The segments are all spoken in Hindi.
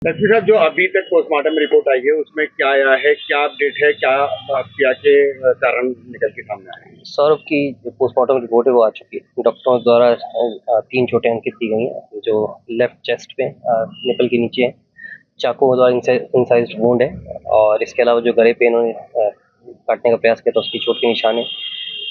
डॉक्टर साहब, जो अभी तक पोस्टमार्टम रिपोर्ट आई है उसमें क्या आया है, क्या अपडेट है, क्या के कारण निकल के सामने आए हैं? सौरभ की जो पोस्टमार्टम रिपोर्ट है वो आ चुकी है। डॉक्टरों द्वारा 3 चोटें अंकित की गई हैं, जो लेफ्ट चेस्ट पे निपल के नीचे है, चाकू द्वारा इंसाइज्ड वुंड है, और इसके अलावा जो गले पे इन्होंने काटने का प्रयास किया था उसकी चोट के निशान है,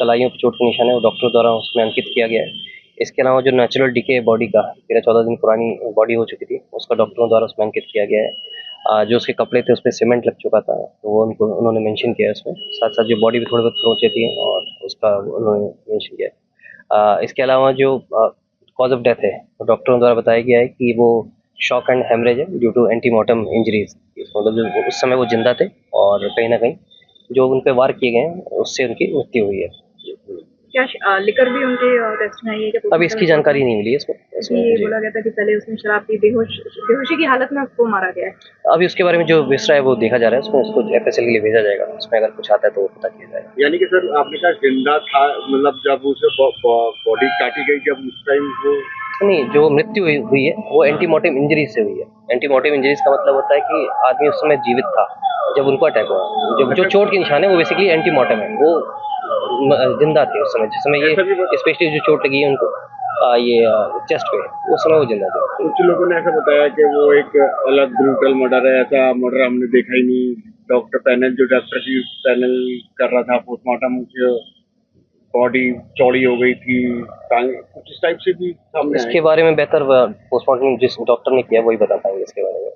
कलाइयों पर चोट के निशान है, वो डॉक्टरों द्वारा उसमें अंकित किया गया है। इसके अलावा जो नेचुरल डिके है बॉडी का, 13-14 दिन पुरानी बॉडी हो चुकी थी, उसका डॉक्टरों द्वारा उसमें अंकित किया गया है। जो उसके कपड़े थे उस पर सीमेंट लग चुका था, तो वो उन्होंने मेंशन किया है उसमें। साथ साथ जो बॉडी भी थोड़ी बहुत खरोंचें थी और उसका उन्होंने मेंशन किया है। इसके अलावा जो कॉज ऑफ डेथ है वो डॉक्टरों द्वारा बताया गया है कि वो शॉक एंड हेमरेज है ड्यू टू एंटीमॉर्टम इंजरीज। मतलब जो उस समय वो जिंदा थे और कहीं ना कहीं जो उन पे वार किए गए हैं उससे उनकी मृत्यु हुई है। क्या लिकर भी उनके टेस्ट में आई है? अब इसकी जानकारी नहीं मिली है इसमें ये बोला गया था कि पहले उसने शराब पी बेहोशी की हालत में उसको मारा गया है। अभी उसके बारे में जो विसरा है वो देखा जा रहा है, उसमें उसको एफएसएल के लिए भेजा जाएगा, उसमें अगर कुछ आता है तो वो पता किया जाएगा। यानी कि सर आपने कहा जिंदा था, मतलब जब उसे बॉडी काटी गई, जब उस टाइम वो नहीं, जो मृत्यु हुई है वो एंटीमॉर्टम इंजरीज से हुई है। एंटीमॉर्टम इंजरीज का मतलब होता है कि आदमी उस समय जीवित था जब उनको अटैक हुआ। जो चोट के निशान है वो बेसिकली एंटीमॉर्टम है, वो जिंदा थे उस समय जिस समय ये स्पेशली जो चोट लगी है उनको ये चेस्ट पे, उस समय वो जिंदा थे। कुछ लोगों ने ऐसा बताया कि वो एक अलग ब्रूटल मर्डर है, ऐसा मर्डर हमने देखा ही नहीं। डॉक्टर पैनल की पैनल कर रहा था पोस्टमार्टम, बॉडी चौड़ी हो गई थी, कुछ इस टाइप से भी सामने आया। इसके बारे में बेहतर पोस्टमार्टम जिस डॉक्टर ने किया वही बता पाएंगे इसके बारे में।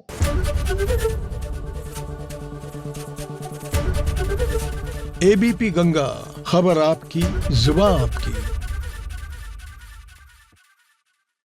एबीपी गंगा, खबर आपकी, जुबान आपकी।